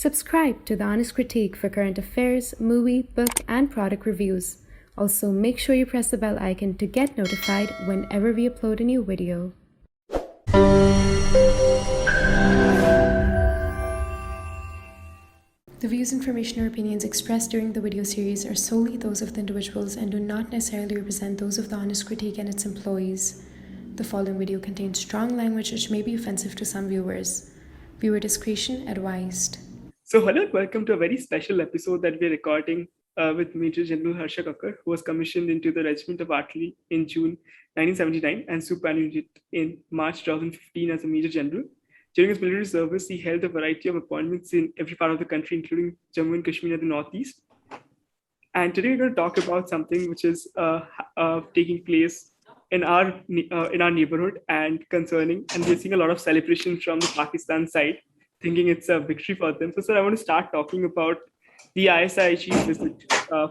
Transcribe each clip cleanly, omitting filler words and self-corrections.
Subscribe to The Honest Critique for current affairs, movie, book, and product reviews. Also, make sure you press the bell icon to get notified whenever we upload a new video. The views, information, or opinions expressed during the video series are solely those of the individuals and do not necessarily represent those of The Honest Critique and its employees. The following video contains strong language which may be offensive to some viewers. Viewer discretion advised. So hello and welcome to a very special episode that we're recording with Maj Gen Harsha Kakar, who was commissioned into the Regiment of Artillery in June 1979 and superannuated in March 2015 as a Major General. During his military service, he held a variety of appointments in every part of the country, including Jammu and Kashmir and the Northeast. And today we're going to talk about something which is taking place in our neighborhood and concerning, and we're seeing a lot of celebration from the Pakistan side, thinking it's a victory for them. So, sir, I want to start talking about the ISI chief visit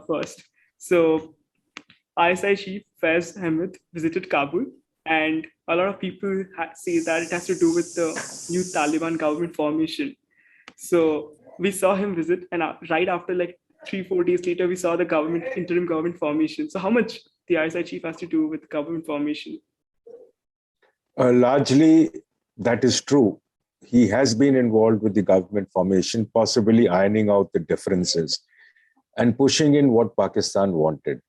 first. So, ISI chief Faiz Hameed visited Kabul, and a lot of people say that it has to do with the new Taliban government formation. So, we saw him visit, and right after, like 3-4 days later, we saw the interim government formation. So, how much the ISI chief has to do with government formation? Largely, that is true. He has been involved with the government formation, possibly ironing out the differences and pushing in what Pakistan wanted.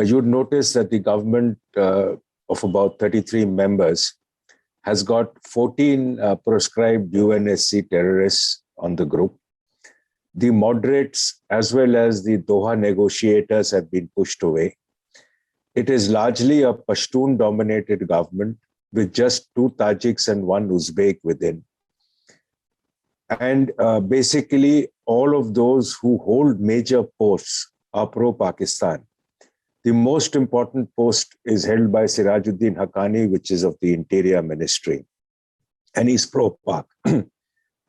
You'd notice that the government of about 33 members has got 14 proscribed UNSC terrorists on the group. The moderates as well as the Doha negotiators have been pushed away. It is largely a Pashtun-dominated government with just 2 Tajiks and 1 Uzbek within. And basically, all of those who hold major posts are pro-Pakistan. The most important post is held by Sirajuddin Haqqani, which is of the Interior Ministry, and he's pro-Pak.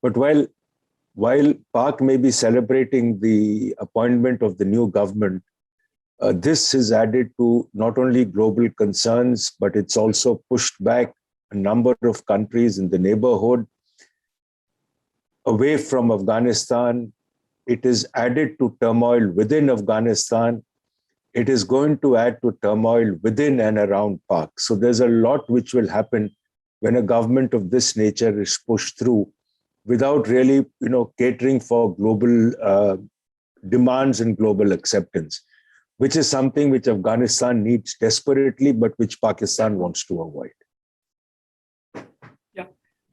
But while Pak may be celebrating the appointment of the new government, this is added to not only global concerns, but it's also pushed back a number of countries in the neighborhood away from Afghanistan. It is added to turmoil within Afghanistan. It is going to add to turmoil within and around Pak. So there's a lot which will happen when a government of this nature is pushed through without really, catering for global demands and global acceptance, which is something which Afghanistan needs desperately, but which Pakistan wants to avoid.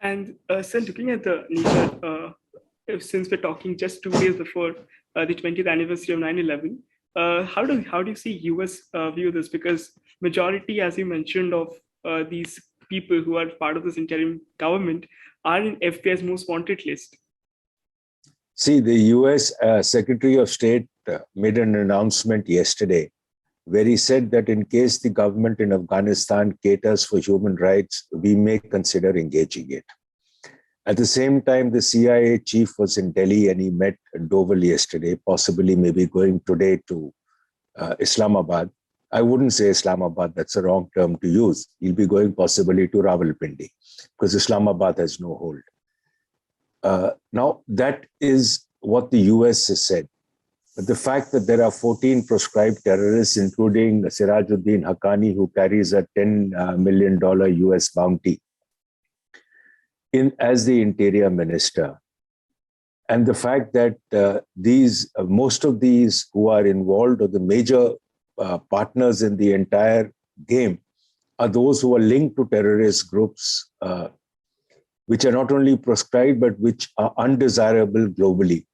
And sir, looking at the nature, since we're talking just 2 days before the 20th anniversary of 9/11, how do you see US view this? Because majority, as you mentioned, of these people who are part of this interim government are in FBI's most wanted list. See, the US Secretary of State made an announcement yesterday where he said that in case the government in Afghanistan caters for human rights, we may consider engaging it. At the same time, the CIA chief was in Delhi and he met Doval yesterday, possibly maybe going today to Islamabad. I wouldn't say Islamabad, that's a wrong term to use. He'll be going possibly to Rawalpindi because Islamabad has no hold. Now, that is what the US has said. But the fact that there are 14 proscribed terrorists, including Sirajuddin Haqqani, who carries a $10 million US bounty as the Interior Minister, and the fact that most of these who are involved or the major partners in the entire game are those who are linked to terrorist groups, which are not only proscribed, but which are undesirable globally.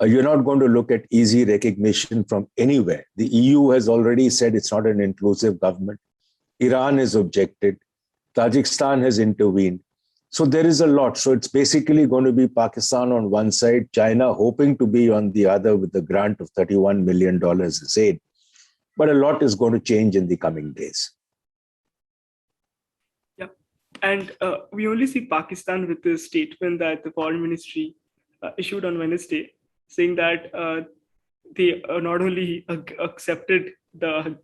You're not going to look at easy recognition from anywhere. The EU has already said it's not an inclusive government. Iran has objected. Tajikistan has intervened. So there is a lot. So it's basically going to be Pakistan on one side, China hoping to be on the other with the grant of $31 million as aid. But a lot is going to change in the coming days. Yeah. And we only see Pakistan with the statement that the foreign ministry issued on Wednesday, saying that they not only accepted the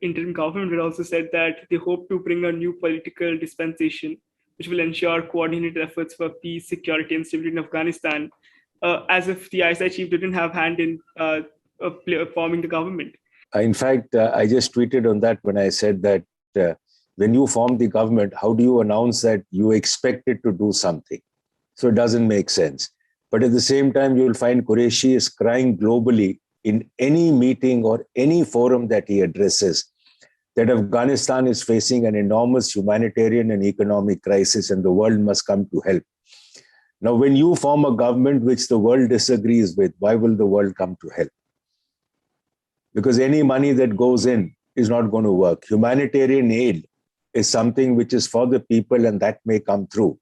interim government, but also said that they hope to bring a new political dispensation, which will ensure coordinated efforts for peace, security, and stability in Afghanistan. as if the ISI chief didn't have hand in forming the government. In fact, I just tweeted on that when I said that when you form the government, how do you announce that you expect it to do something? So it doesn't make sense. But at the same time, you'll find Qureshi is crying globally in any meeting or any forum that he addresses that Afghanistan is facing an enormous humanitarian and economic crisis and the world must come to help. Now, when you form a government which the world disagrees with, why will the world come to help? Because any money that goes in is not going to work. Humanitarian aid is something which is for the people and that may come through,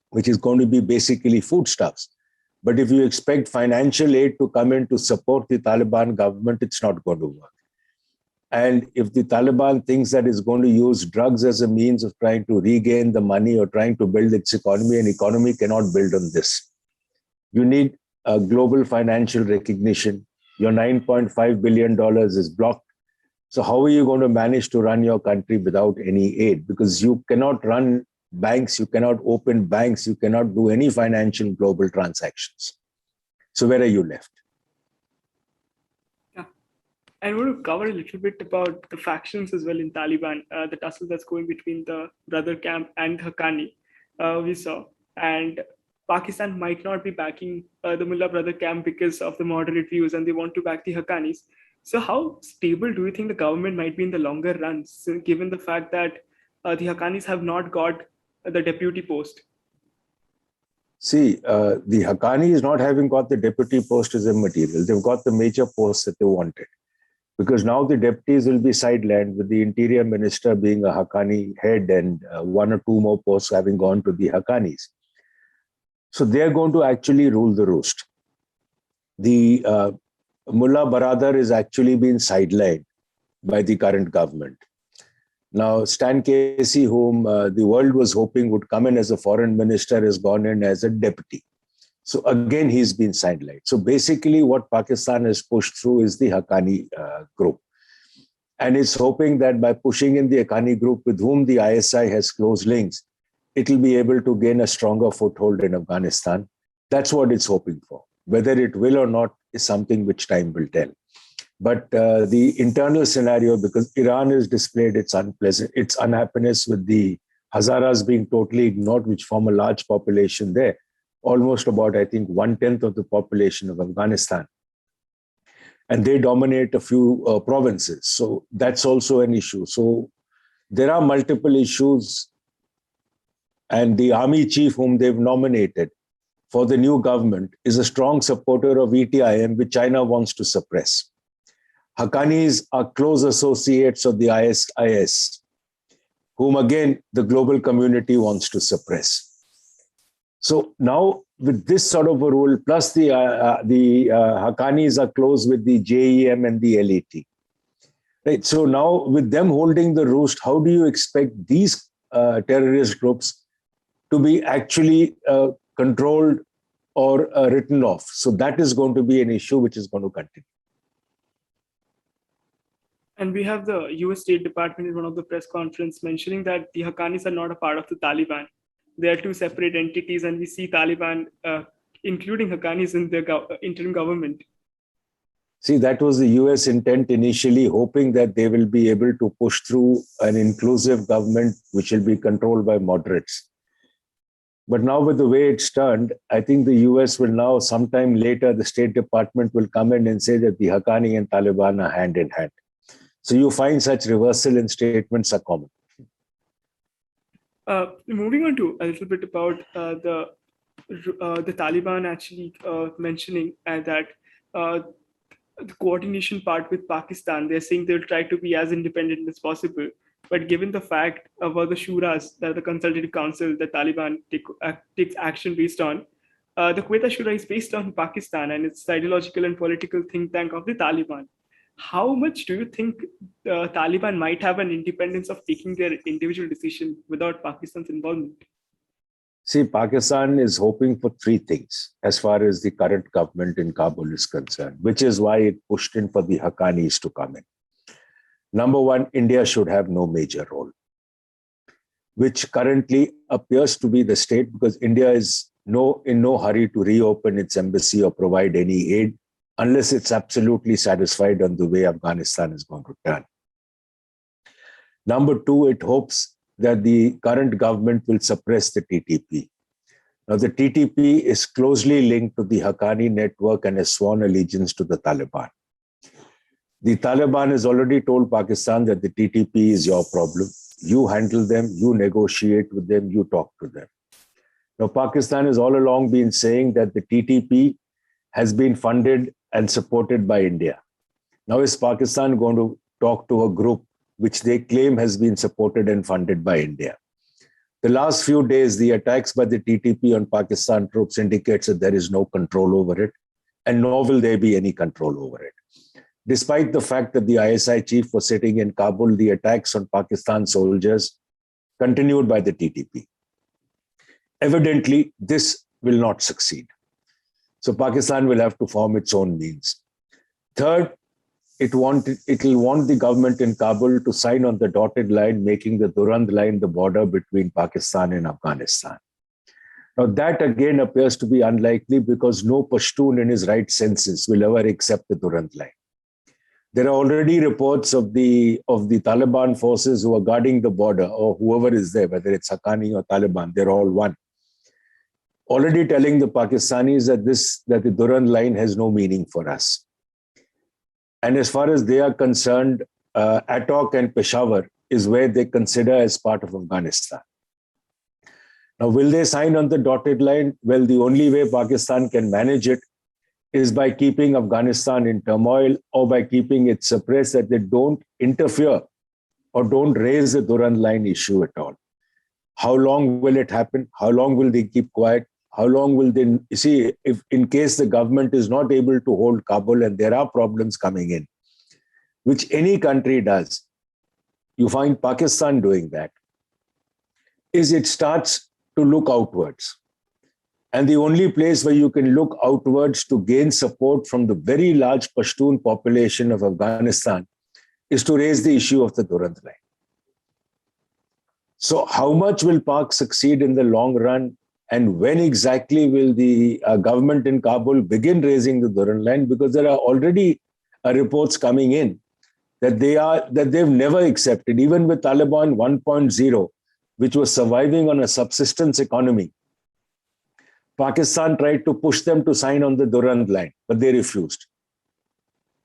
which is going to be basically foodstuffs. But if you expect financial aid to come in to support the Taliban government, it's not going to work. And if the Taliban thinks that it's going to use drugs as a means of trying to regain the money or trying to build its economy, an economy cannot build on this. You need a global financial recognition. Your $9.5 billion is blocked. So how are you going to manage to run your country without any aid? Because you cannot run banks, you cannot open banks, you cannot do any financial global transactions. So where are you left? I want to cover a little bit about the factions as well in Taliban, the tussle that's going between the brother camp and Haqqani, we saw. And Pakistan might not be backing the Mullah brother camp because of the moderate views, and they want to back the Haqqanis. So how stable do you think the government might be in the longer run, given the fact that the Haqqanis have not got the deputy post? See, the Haqqanis not having got the deputy post is immaterial. They've got the major posts that they wanted. Because now the deputies will be sidelined with the interior minister being a Haqqani head and one or two more posts having gone to the Haqqanis. So they're going to actually rule the roost. The Mullah Baradar is actually being sidelined by the current government. Now, Stan Casey, whom the world was hoping would come in as a foreign minister, has gone in as a deputy. So again, he's been sidelined. So basically what Pakistan has pushed through is the Haqqani group. And it's hoping that by pushing in the Haqqani group with whom the ISI has close links, it will be able to gain a stronger foothold in Afghanistan. That's what it's hoping for. Whether it will or not is something which time will tell. But the internal scenario, because Iran has displayed its unhappiness with the Hazaras being totally ignored, which form a large population there, almost about, I think, 1/10 of the population of Afghanistan. And they dominate a few provinces. So that's also an issue. So there are multiple issues. And the army chief whom they've nominated for the new government is a strong supporter of ETIM, which China wants to suppress. Haqqanis are close associates of the ISIS, whom again the global community wants to suppress. So now with this sort of a rule, plus the Haqqanis are close with the JEM and the LET. Right. So now with them holding the roost, how do you expect these terrorist groups to be actually controlled or written off? So that is going to be an issue which is going to continue. And we have the US State Department in one of the press conference mentioning that the Haqqanis are not a part of the Taliban. They are two separate entities, and we see Taliban, including Haqqanis, in the interim government. See, that was the US intent initially, hoping that they will be able to push through an inclusive government which will be controlled by moderates. But now with the way it's turned, I think the US will now, sometime later, the State Department will come in and say that the Haqqani and Taliban are hand in hand. So you find such reversal in statements are common. Moving on to a little bit about the Taliban actually mentioning that the coordination part with Pakistan, they're saying they'll try to be as independent as possible. But given the fact about the Shuras, that the Consultative Council, the Taliban takes action based on, the Quetta Shura is based on Pakistan, and it's the ideological and political think tank of the Taliban. How much do you think the Taliban might have an independence of taking their individual decision without Pakistan's involvement? See, Pakistan is hoping for three things as far as the current government in Kabul is concerned, which is why it pushed in for the Haqqanis to come in. Number one, India should have no major role, which currently appears to be the state because India is in no hurry to reopen its embassy or provide any aid unless it's absolutely satisfied on the way Afghanistan is going to turn. Number two, it hopes that the current government will suppress the TTP. Now, the TTP is closely linked to the Haqqani network and has sworn allegiance to the Taliban. The Taliban has already told Pakistan that the TTP is your problem. You handle them, you negotiate with them, you talk to them. Now, Pakistan has all along been saying that the TTP has been funded and supported by India. Now, is Pakistan going to talk to a group which they claim has been supported and funded by India? The last few days, the attacks by the TTP on Pakistan troops indicates that there is no control over it, and nor will there be any control over it. Despite the fact that the ISI chief was sitting in Kabul, the attacks on Pakistan soldiers continued by the TTP. Evidently, this will not succeed. So Pakistan will have to form its own means. Third, it will want the government in Kabul to sign on the dotted line, making the Durand line the border between Pakistan and Afghanistan. Now, that again appears to be unlikely because no Pashtun in his right senses will ever accept the Durand line. There are already reports of the Taliban forces who are guarding the border, or whoever is there, whether it's Haqqani or Taliban, they're all one, already telling the Pakistanis that the Durand line has no meaning for us. And as far as they are concerned, Atok and Peshawar is where they consider as part of Afghanistan. Now, will they sign on the dotted line? Well, the only way Pakistan can manage it is by keeping Afghanistan in turmoil or by keeping it suppressed, that they don't interfere or don't raise the Durand line issue at all. How long will it happen? How long will they keep quiet? How long will they see if in case the government is not able to hold Kabul and there are problems coming in, which any country does, you find Pakistan doing that, is it starts to look outwards. And the only place where you can look outwards to gain support from the very large Pashtun population of Afghanistan is to raise the issue of the Durand line. So how much will Pak succeed in the long run? And when exactly will the government in Kabul begin raising the Durand line? Because there are already reports coming in that they've never accepted, even with Taliban 1.0, which was surviving on a subsistence economy. Pakistan tried to push them to sign on the Durand line, but they refused.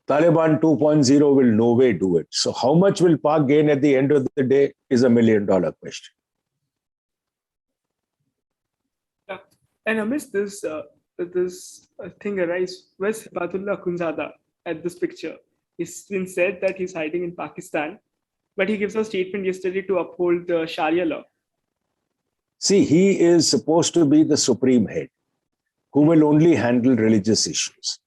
Taliban 2.0 will no way do it. So how much will Pak gain at the end of the day is $1 million question. Yeah. And amidst this thing arises, where's Hibatullah Khunzada at this picture? It's been said that he's hiding in Pakistan, but he gives a statement yesterday to uphold the Sharia law. See, he is supposed to be the supreme head who will only handle religious issues.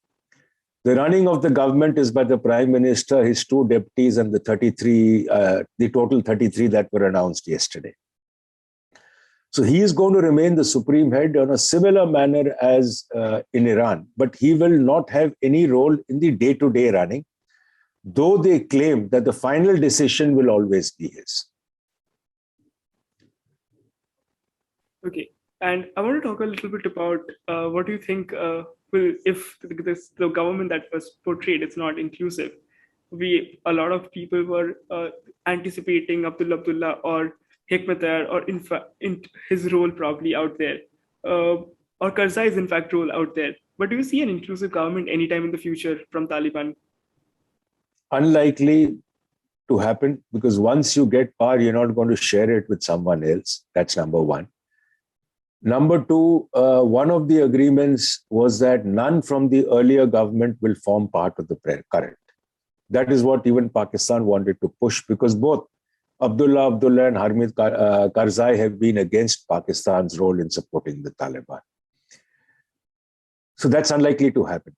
The running of the government is by the Prime Minister, his two deputies, and the total 33 that were announced yesterday. So he is going to remain the supreme head on a similar manner as in Iran, but he will not have any role in the day-to-day running, though they claim that the final decision will always be his. Okay, and I want to talk a little bit about what do you think if the government that was portrayed, it's not inclusive. A lot of people were anticipating Abdullah or Hekmatyar or in his role probably out there, or Karzai's in fact role out there. But do you see an inclusive government anytime in the future from Taliban? Unlikely to happen, because once you get power, you're not going to share it with someone else. That's number one. Number two, one of the agreements was that none from the earlier government will form part of the current. That is what even Pakistan wanted to push, because both Abdullah and Hameed Karzai have been against Pakistan's role in supporting the Taliban. So that's unlikely to happen.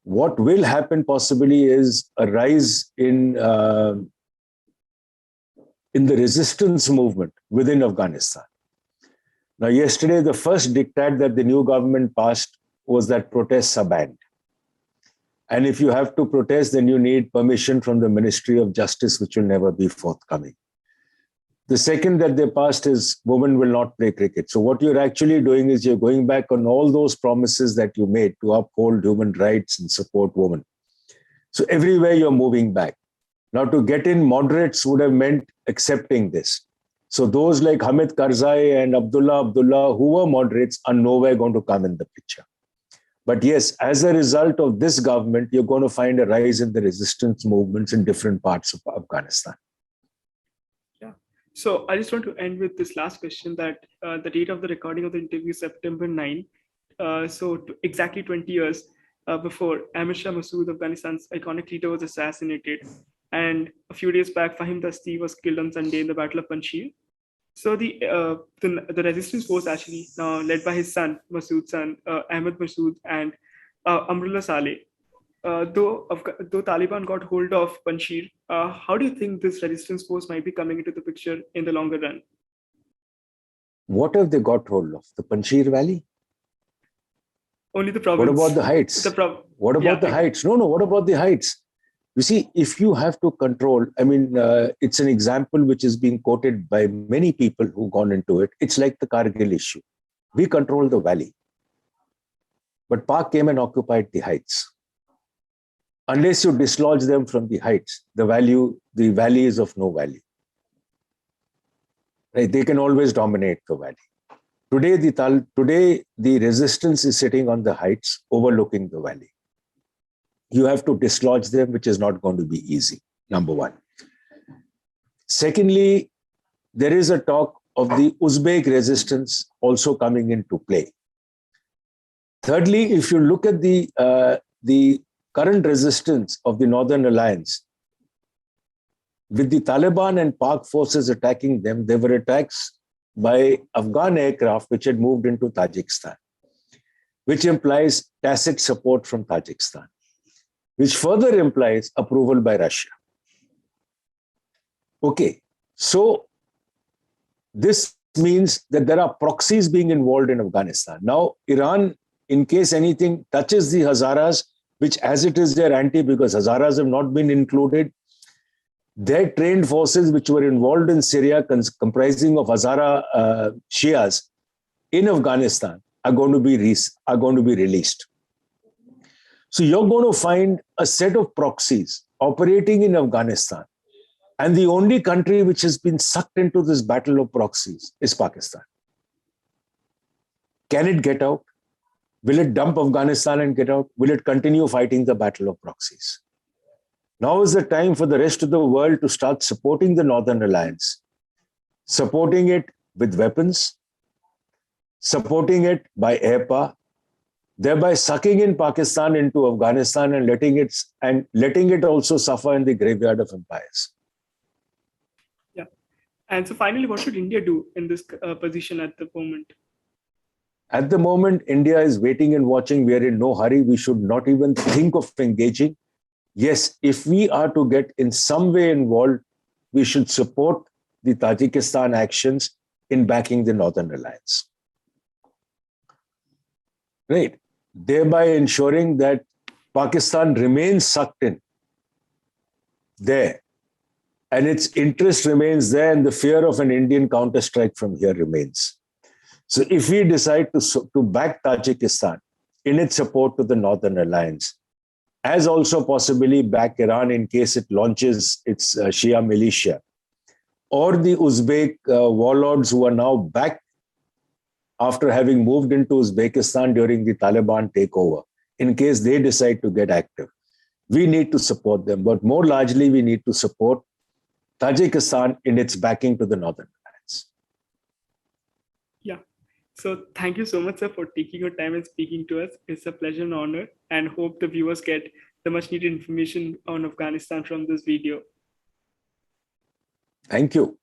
What will happen possibly is a rise in the resistance movement within Afghanistan. Now, yesterday, the first diktat that the new government passed was that protests are banned. And if you have to protest, then you need permission from the Ministry of Justice, which will never be forthcoming. The second that they passed is women will not play cricket. So what you're actually doing is you're going back on all those promises that you made to uphold human rights and support women. So everywhere you're moving back. Now to get in, moderates would have meant accepting this. So those like Hamid Karzai and Abdullah, who were moderates, are nowhere going to come in the picture. But yes, as a result of this government, you're going to find a rise in the resistance movements in different parts of Afghanistan. Yeah. So I just want to end with this last question that the date of the recording of the interview, September 9. Exactly 20 years before Amir Shah Massoud, Afghanistan's iconic leader, was assassinated. And a few days back, Fahim Dasti was killed on Sunday in the Battle of Panjshir. So the resistance force actually now led by his son, Masood's son, Ahmed Masood and Amrullah Saleh. Though Taliban got hold of Panjshir, how do you think this resistance force might be coming into the picture in the longer run? What have they got hold of? The Panjshir Valley? Only the province. What about the heights? What about the heights? No, what about the heights? You see, if you have to control, it's an example which is being quoted by many people who've gone into it. It's like the Kargil issue. We control the valley. But Pak came and occupied the heights. Unless you dislodge them from the heights, the valley is of no value. Right? They can always dominate the valley. Today, the resistance is sitting on the heights overlooking the valley. You have to dislodge them, which is not going to be easy, number one. Secondly, there is a talk of the Uzbek resistance also coming into play. Thirdly, if you look at the current resistance of the Northern Alliance, with the Taliban and Pak forces attacking them, there were attacks by Afghan aircraft which had moved into Tajikistan, which implies tacit support from Tajikistan, which further implies approval by Russia. Okay, so this means that there are proxies being involved in Afghanistan. Now, Iran, in case anything touches the Hazaras, which as it is their anti, because Hazaras have not been included, their trained forces which were involved in Syria, comprising of Hazara Shias in Afghanistan, are going to be released. So you're going to find a set of proxies operating in Afghanistan. And the only country which has been sucked into this battle of proxies is Pakistan. Can it get out? Will it dump Afghanistan and get out? Will it continue fighting the battle of proxies? Now is the time for the rest of the world to start supporting the Northern Alliance, supporting it with weapons, supporting it by air power, thereby sucking in Pakistan into Afghanistan and letting it also suffer in the graveyard of empires. Yeah. And so finally, what should India do in this position at the moment? At the moment, India is waiting and watching. We are in no hurry. We should not even think of engaging. Yes, if we are to get in some way involved, we should support the Tajikistan actions in backing the Northern Alliance. Right. Thereby ensuring that Pakistan remains sucked in there and its interest remains there and the fear of an Indian counterstrike from here remains. So if we decide to back Tajikistan in its support to the Northern Alliance, as also possibly back Iran in case it launches its Shia militia, or the Uzbek warlords who are now back after having moved into Uzbekistan during the Taliban takeover, in case they decide to get active, we need to support them. But more largely, we need to support Tajikistan in its backing to the Northern Alliance. Yeah. So thank you so much, sir, for taking your time and speaking to us. It's a pleasure and honor, and hope the viewers get the much needed information on Afghanistan from this video. Thank you.